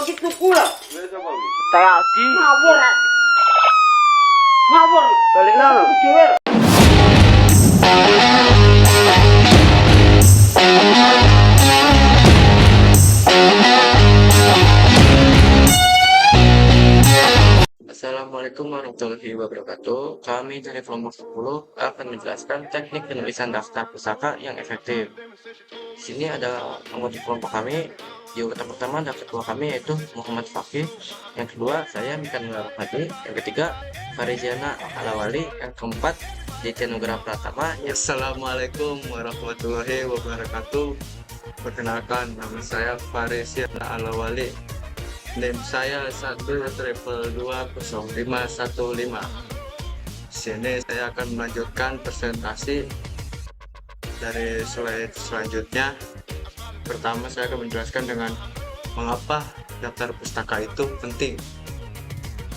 begitu pula. Tadi Ngawur. Ngawur. balik nang. Dewe. Assalamualaikum warahmatullahi wabarakatuh. Kami dari kelompok 10 akan menjelaskan teknik penulisan daftar pusaka yang efektif. Di sini ada anggota kelompok kami. Di urutan pertama dan kedua kami yaitu Muhammad Fakih, yang kedua saya Mikan Hadi, yang ketiga Fariziana Alawali, yang keempat Ditya Nugraha Pratama. Assalamualaikum warahmatullahi wabarakatuh. Perkenalkan, nama saya Fariziana Alawali. NIM saya 1/20515. Sini saya akan melanjutkan presentasi dari slide selanjutnya. Pertama saya akan menjelaskan dengan mengapa daftar pustaka itu penting.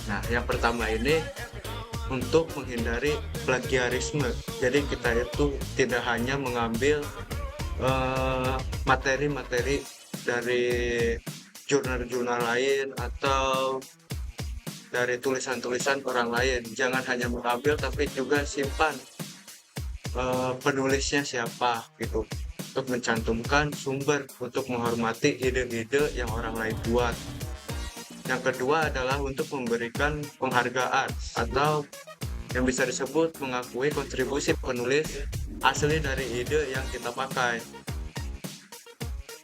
Nah, yang pertama ini untuk menghindari plagiarisme. Jadi kita itu tidak hanya mengambil materi-materi dari jurnal-jurnal lain atau dari tulisan-tulisan orang lain. Jangan hanya mengambil tapi juga simpan penulisnya siapa gitu, untuk mencantumkan sumber, untuk menghormati ide-ide yang orang lain buat. Yang kedua adalah untuk memberikan penghargaan atau yang bisa disebut mengakui kontribusi penulis asli dari ide yang kita pakai.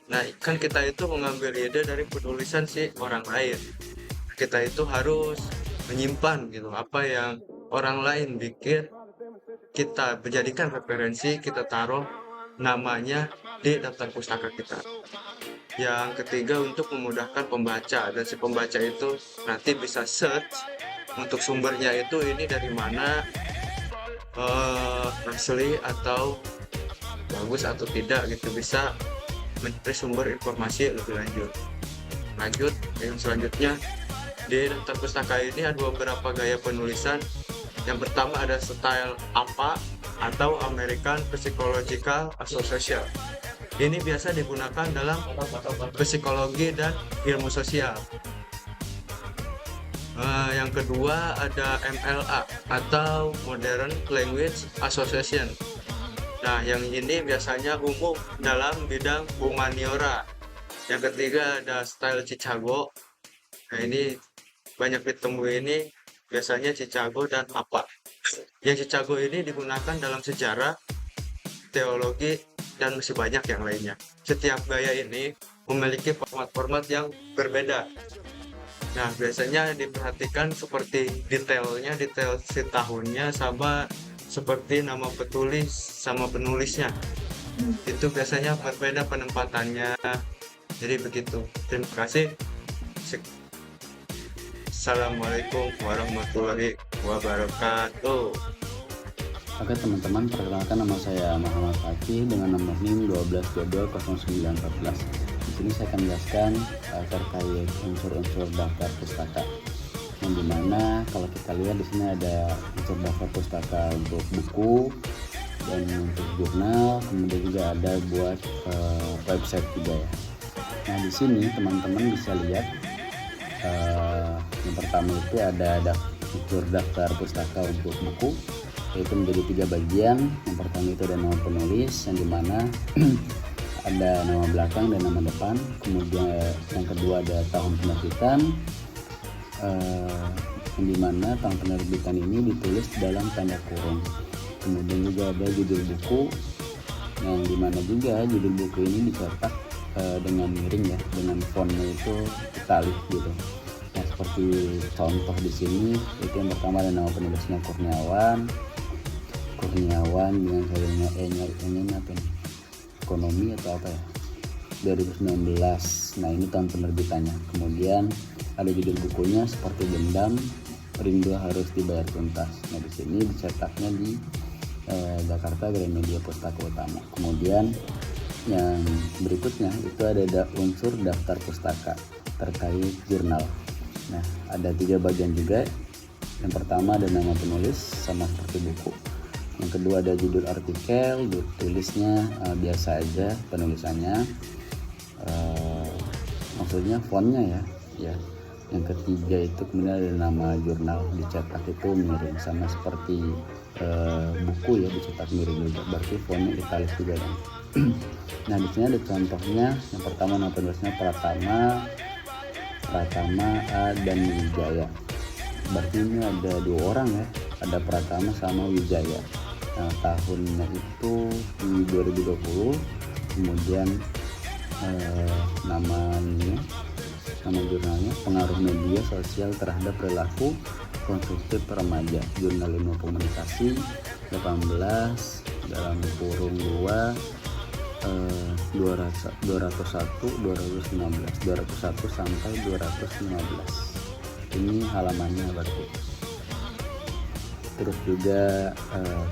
Nah, kan kita itu mengambil ide dari penulisan si orang lain. Kita itu harus menyimpan gitu apa yang orang lain bikin, kita menjadikan referensi, kita taruh namanya di daftar pustaka kita. Yang ketiga untuk memudahkan pembaca, dan si pembaca itu nanti bisa search untuk sumbernya itu ini dari mana, asli atau bagus atau tidak gitu, bisa mencari sumber informasi lebih lanjut. Yang selanjutnya di daftar pustaka ini ada beberapa gaya penulisan. Yang pertama ada style APA atau American Psychological Association. Ini biasa digunakan dalam psikologi dan ilmu sosial. Yang kedua ada MLA atau Modern Language Association. Nah, yang ini biasanya umum dalam bidang humaniora. Yang ketiga ada style Chicago. Nah, ini banyak ditemui ini biasanya Chicago dan apa. Yang Chicago ini digunakan dalam sejarah, teologi, dan masih banyak yang lainnya. Setiap gaya ini memiliki format-format yang berbeda. Nah, biasanya diperhatikan seperti detail si tahunnya sama seperti nama petulis sama penulisnya. Itu biasanya berbeda penempatannya. Jadi begitu. Terima kasih. Assalamualaikum warahmatullahi wabarakatuh. Oke teman-teman, perkenalkan nama saya Muhammad Fakih dengan nomor NIM 12220914. Di sini saya akan menjelaskan terkait unsur-unsur daftar pustaka. Yang dimana kalau kita lihat di sini ada unsur daftar pustaka untuk buku dan untuk jurnal, kemudian juga ada buat website juga ya. Nah di sini teman-teman bisa lihat yang pertama itu ada unsur daftar pustaka untuk buku, yaitu menjadi 3 bagian. Yang pertama itu ada nama penulis, yang dimana ada nama belakang dan nama depan. Kemudian yang kedua ada tahun penerbitan, yang dimana tahun penerbitan ini ditulis dalam tanda kurung. Kemudian juga ada judul buku, yang dimana juga judul buku ini dicetak dengan miring ya, dengan fontnya itu italik gitu. Nah seperti contoh di sini itu yang pertama ada nama penulisnya Kurniawan dengan kayaknya E-nya apa nih? Ekonomi atau apa ya? 2019. Nah ini tahun penerbitannya. Kemudian ada judul bukunya seperti Dendam, Rindu Harus Dibayar Tuntas. Nah di sini dicetaknya di Jakarta Gramedia Pustaka Utama. Kemudian yang berikutnya itu ada unsur daftar pustaka terkait jurnal. Nah ada 3 bagian juga. Yang pertama ada nama penulis sama seperti buku. Yang kedua ada judul artikel, tulisnya biasa aja penulisannya, maksudnya fontnya ya, ya. Yang ketiga itu kemudian ada nama jurnal, dicetak itu miring, sama seperti buku ya, dicetak miring juga, berarti fontnya italis juga dong. Nah di sini ada contohnya. Yang pertama nama penulisnya Pratama A dan Wijaya. Berarti ini ada 2 orang ya, ada Pratama sama Wijaya. Nah tahunnya itu di 2020. Kemudian nama jurnalnya pengaruh media sosial terhadap perilaku konsumtif remaja, jurnal ilmu komunikasi 18 dalam kurung 201 sampai 215. Ini halamannya berarti. Terus juga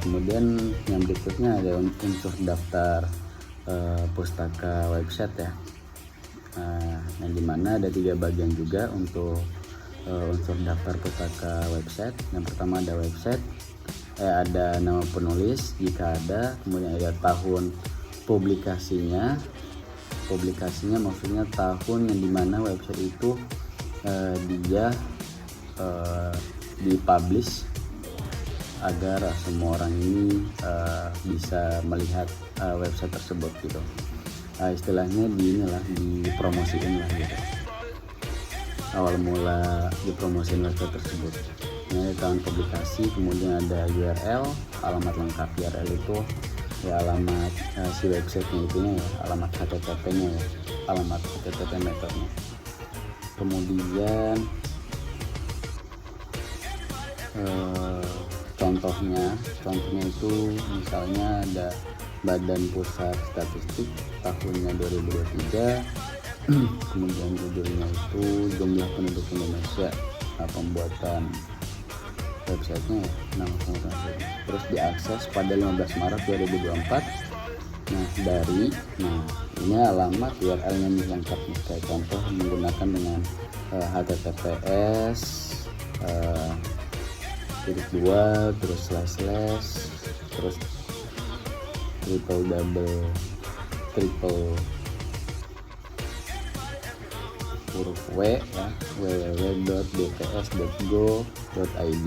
kemudian yang berikutnya ada unsur daftar pustaka website ya. Yang dimana ada 3 bagian juga untuk unsur daftar pustaka website. Yang pertama ada website, ada nama penulis jika ada, kemudian ada tahun publikasinya maksudnya tahun yang dimana website itu dia dipublish agar semua orang ini bisa melihat website tersebut gitu. Istilahnya dipromosiin lah gitu. Awal mula dipromosiin website tersebut. Ini tahun publikasi, kemudian ada URL, alamat lengkap. URL itu ya alamat si websitenya itunya ya, alamat HTTP-nya ya, alamat HTTP metodenya. Kemudian contohnya itu misalnya ada Badan Pusat Statistik tahunnya 2023. Kemudian judulnya itu jumlah penduduk Indonesia, pembuatan websitenya ya, terus diakses pada 15 Maret 2024. Ini alamat URL-nya nih lengkap nih, kayak contoh menggunakan dengan HTTPS /2 terus // terus huruf W ya, www.bps.go.id,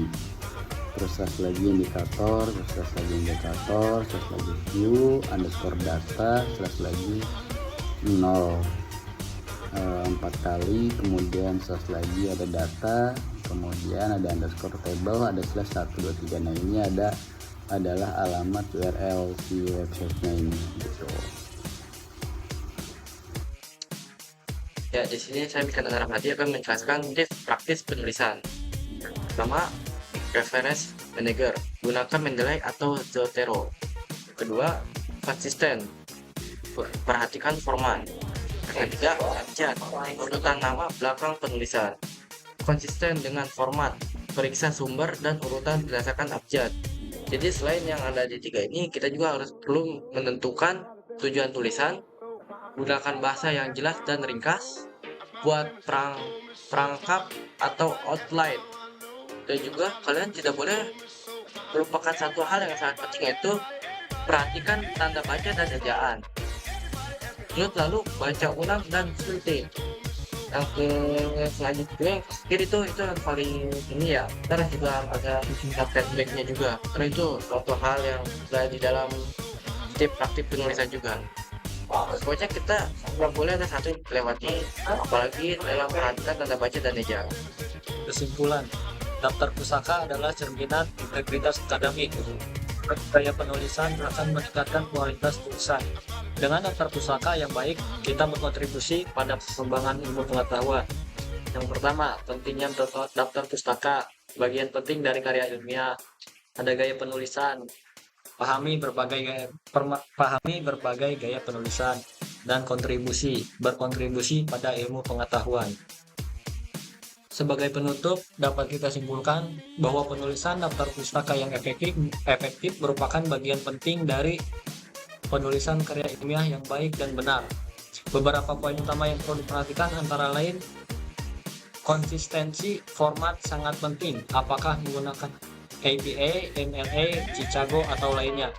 terus lagi indikator, terus lagi view _data, terus lagi 0 4 kali, kemudian lagi ada data, kemudian ada underscore table, ada /123. Nah ini adalah alamat URL si websitenya ini gitu. Ya, di sini saya Mika Rahmadi akan menjelaskan tips praktis penulisan. Pertama, reference manager, gunakan Mendeley atau Zotero. Kedua, konsisten, perhatikan format. Ketiga, abjad, urutan nama belakang penulisan. Konsisten dengan format, periksa sumber dan urutan berdasarkan abjad. Jadi selain yang ada di 3 ini, kita juga perlu menentukan tujuan tulisan, gunakan bahasa yang jelas dan ringkas, buat perangkap atau outline, dan juga kalian tidak boleh melupakan satu hal yang sangat penting, yaitu perhatikan tanda baca dan ejaan. Lalu baca ulang dan suntik. Yang selanjutnya kiri itu yang paling ini ya, terus juga ada feedbacknya juga, karena itu suatu hal yang ada di dalam tips praktik penulisan juga. Pokoknya kita nggak boleh ada satu yang dilewati, apalagi dalam perhatikan tanda baca dan ejaan. Kesimpulan, daftar pusaka adalah cerminan integritas akademik. Gaya penulisan akan meningkatkan kualitas tulisan. Dengan daftar pusaka yang baik, kita berkontribusi pada perkembangan ilmu pengetahuan. Yang pertama, pentingnya daftar pustaka. Bagian penting dari karya ilmiah ada gaya penulisan. Pahami berbagai gaya penulisan dan berkontribusi pada ilmu pengetahuan. Sebagai penutup, dapat kita simpulkan bahwa penulisan daftar pustaka yang efektif merupakan bagian penting dari penulisan karya ilmiah yang baik dan benar. Beberapa poin utama yang perlu diperhatikan antara lain, konsistensi format sangat penting, apakah menggunakan APA, MLA, Chicago, atau lainnya.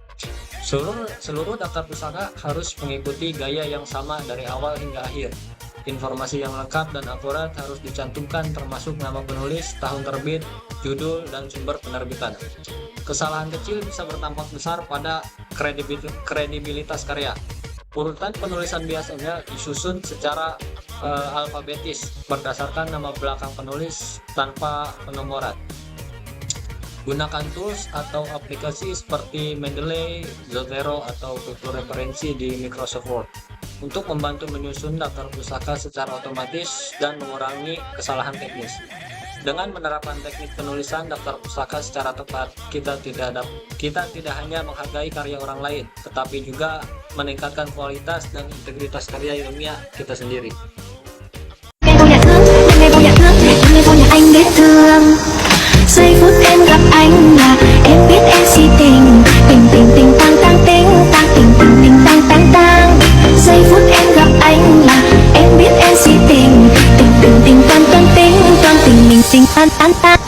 Seluruh daftar pustaka harus mengikuti gaya yang sama dari awal hingga akhir. informasi yang lengkap dan akurat harus dicantumkan termasuk nama penulis, tahun terbit, judul, dan sumber penerbitan. Kesalahan kecil bisa berdampak besar pada kredibilitas karya. Urutan penulisan biasanya disusun secara alfabetis berdasarkan nama belakang penulis tanpa penomoran. Gunakan tools atau aplikasi seperti Mendeley, Zotero, atau buku referensi di Microsoft Word untuk membantu menyusun daftar pusaka secara otomatis dan mengurangi kesalahan teknis. Dengan menerapkan teknik penulisan daftar pusaka secara tepat, kita tidak hanya menghargai karya orang lain, tetapi juga meningkatkan kualitas dan integritas karya ilmiah kita sendiri. Giây phút em gặp anh là em biết em si tình. Tình tình tình tang tang ting tang tình tình tình tang tang tang. Giây phút em gặp anh là em biết em si tình. Tình tình tình tang tang ting tang tình mình tình an an tang.